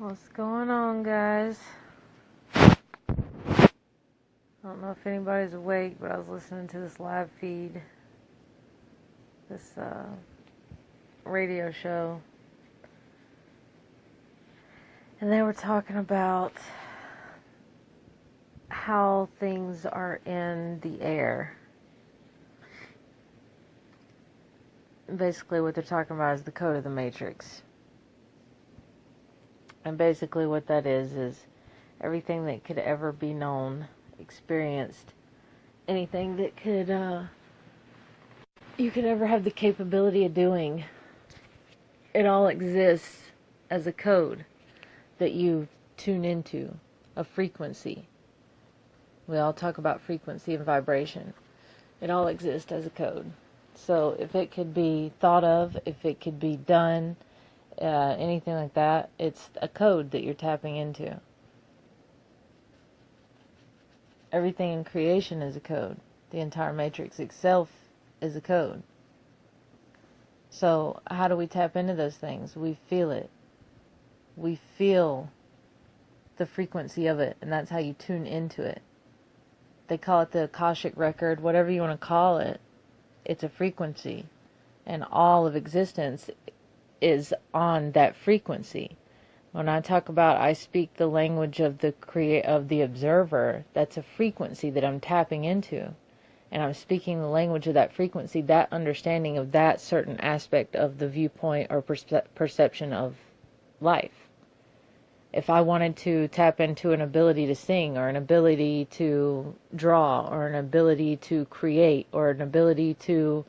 What's going on, guys? I don't know if anybody's awake, but I was listening to this live feed, this radio show, and they were talking about how things are in the air. Basically, what they're talking about is the code of the Matrix. And basically what that is everything that could ever be known, experienced, anything that could, you could ever have the capability of doing, it all exists as a code that you tune into, a frequency. We all talk about frequency and vibration. It all exists as a code. So if it could be thought of, if it could be done, anything like that, it's a code that you're tapping into. Everything in creation is a code. The entire matrix itself is a code. So how do we tap into those things? We feel it. We feel the frequency of it, and that's how you tune into it. They call it the Akashic record, whatever you want to call it. It's a frequency, and all of existence is on that frequency. When I talk about I speak the language of the observer, that's a frequency that I'm tapping into. And I'm speaking the language of that frequency, that understanding of that certain aspect of the viewpoint or perception of life. If I wanted to tap into an ability to sing, or an ability to draw, or an ability to create, or an ability to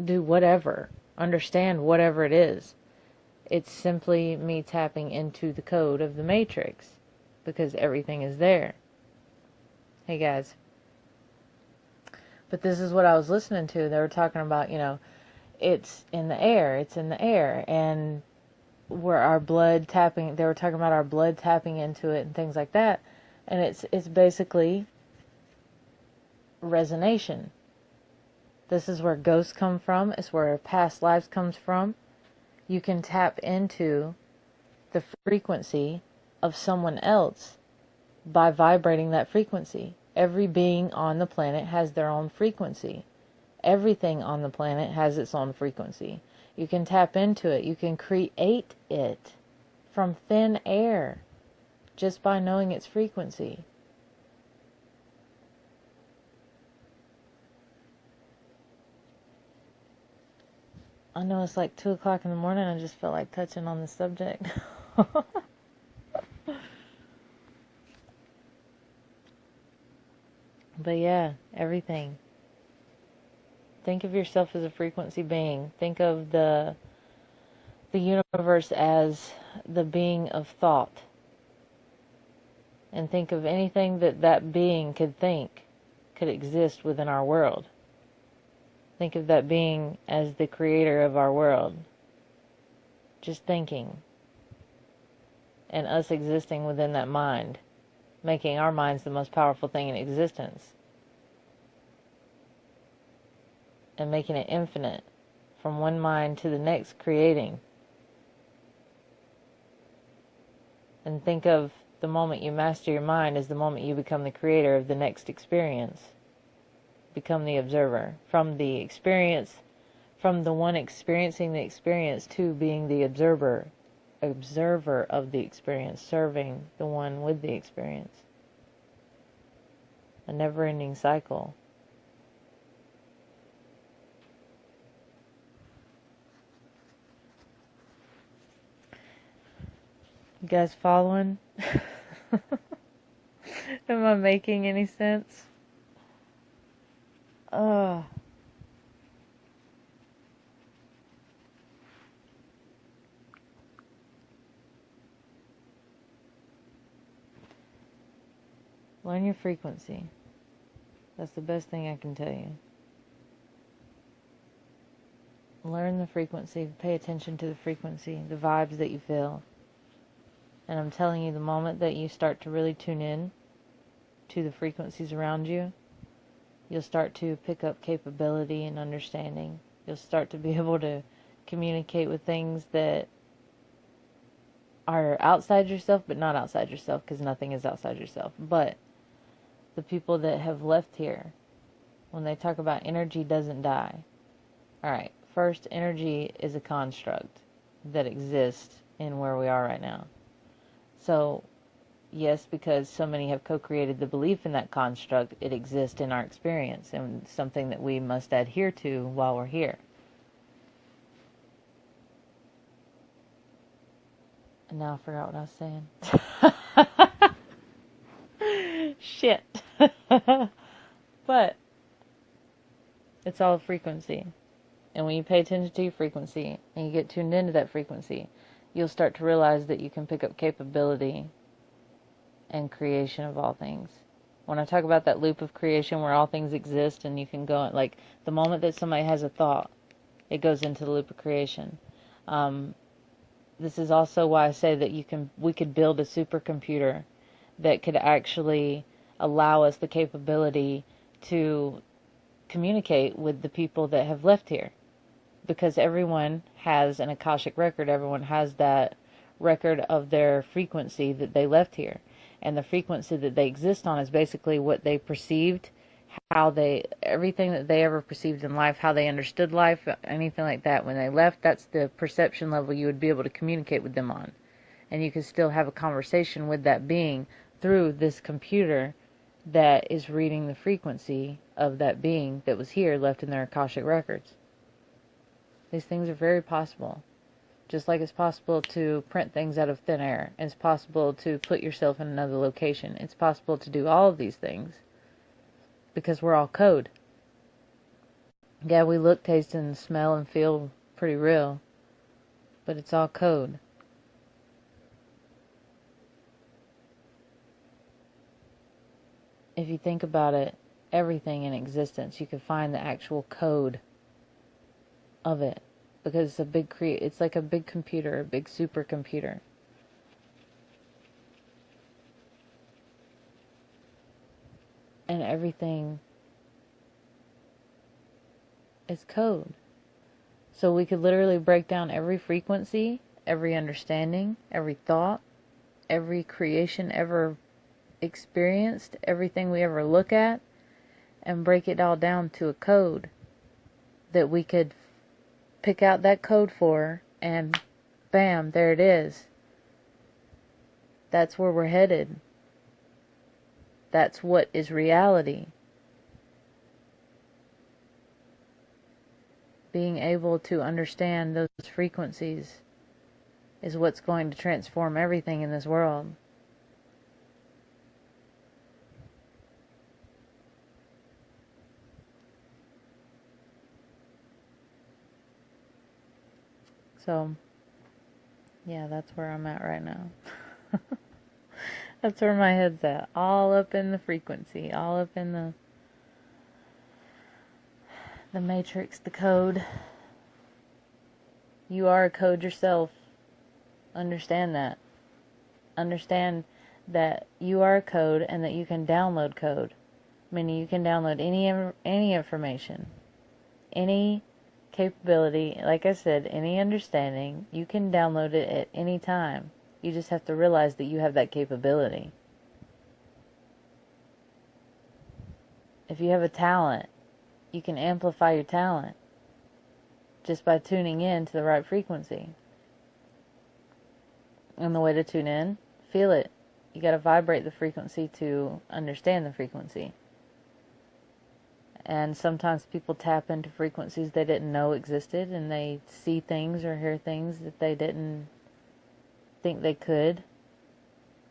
do whatever, understand whatever it is, it's simply me tapping into the code of the matrix, because everything is there. Hey guys. But this is what I was listening to. They were talking about, it's in the air, and where our blood tapping, they were talking about our blood tapping into it and things like that. And it's basically resonation. This is where ghosts come from. It's where past lives comes from. You can tap into the frequency of someone else by vibrating that frequency. Every being on the planet has their own frequency. Everything on the planet has its own frequency. You can tap into it. You can create it from thin air just by knowing its frequency. I know it's like 2 o'clock in the morning. I just felt like touching on the subject. But yeah, everything. Think of yourself as a frequency being. Think of the universe as the being of thought. And think of anything that being could think could exist within our world. Think of that being as the creator of our world. Just thinking. And us existing within that mind. Making our minds the most powerful thing in existence. And making it infinite. From one mind to the next, creating. And think of the moment you master your mind as the moment you become the creator of the next experience. Become the observer. From the experience, from the one experiencing the experience to being the observer of the experience, serving the one with the experience. A never-ending cycle. You guys following? Am I making any sense? Learn your frequency. That's the best thing I can tell you. Learn the frequency. Pay attention to the frequency, the vibes that you feel. And I'm telling you, the moment that you start to really tune in to the frequencies around you, you'll start to pick up capability and understanding. You'll start to be able to communicate with things that are outside yourself, but not outside yourself, because nothing is outside yourself. But the people that have left here, when they talk about energy doesn't die. Alright, first, energy is a construct that exists in where we are right now. So, yes, because so many have co-created the belief in that construct, it exists in our experience, and something that we must adhere to while we're here. And now I forgot what I was saying. Shit. But it's all frequency. And when you pay attention to your frequency and you get tuned into that frequency, you'll start to realize that you can pick up capability and creation of all things. When I talk about that loop of creation where all things exist and you can go, like the moment that somebody has a thought, it goes into the loop of creation. This is also why I say that we could build a supercomputer that could actually allow us the capability to communicate with the people that have left here. Because everyone has an Akashic record, everyone has that record of their frequency that they left here. And the frequency that they exist on is basically what they perceived, everything that they ever perceived in life, how they understood life, anything like that. When they left, that's the perception level you would be able to communicate with them on. And you could still have a conversation with that being through this computer that is reading the frequency of that being that was here, left in their Akashic records. These things are very possible. Just like it's possible to print things out of thin air. It's possible to put yourself in another location. It's possible to do all of these things. Because we're all code. Yeah, we look, taste, and smell and feel pretty real. But it's all code. If you think about it, everything in existence, you can find the actual code of it. Because it's like a big computer, a big supercomputer. And everything is code. So we could literally break down every frequency, every understanding, every thought, every creation ever experienced, everything we ever look at, and break it all down to a code that we could pick out that code for, and bam, there it is. That's where we're headed. That's what is reality. Being able to understand those frequencies is what's going to transform everything in this world. So, yeah, that's where I'm at right now. That's where my head's at. All up in the frequency. All up in the matrix, the code. You are a code yourself. Understand that. Understand that you are a code and that you can download code. Meaning you can download any information. Any capability, like I said, any understanding, you can download it at any time. You just have to realize that you have that capability. If you have a talent, you can amplify your talent just by tuning in to the right frequency. And the way to tune in, feel it. You got to vibrate the frequency to understand the frequency. And sometimes people tap into frequencies they didn't know existed, and they see things or hear things that they didn't think they could.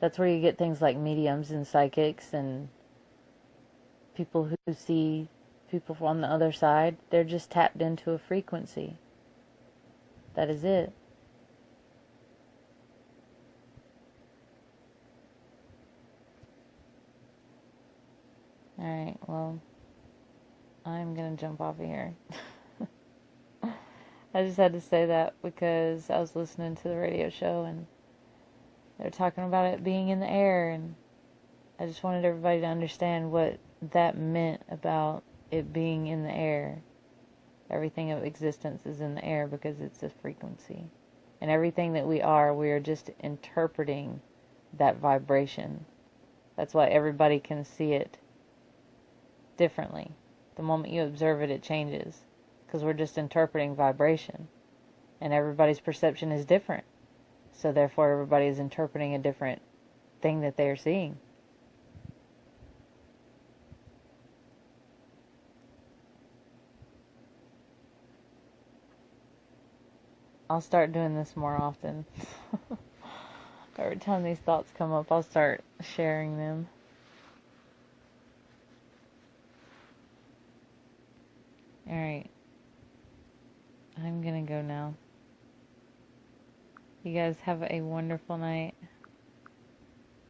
That's where you get things like mediums and psychics and people who see people on the other side. They're just tapped into a frequency. That is it. Alright, well, I'm gonna jump off of here. I just had to say that because I was listening to the radio show and they're talking about it being in the air, and I just wanted everybody to understand what that meant about it being in the air. Everything of existence is in the air because it's a frequency. And everything that we are just interpreting that vibration. That's why everybody can see it differently. The moment you observe it, it changes. Because we're just interpreting vibration. And everybody's perception is different. So therefore everybody is interpreting a different thing that they're seeing. I'll start doing this more often. Every time these thoughts come up, I'll start sharing them. Alright. I'm gonna go now. You guys have a wonderful night.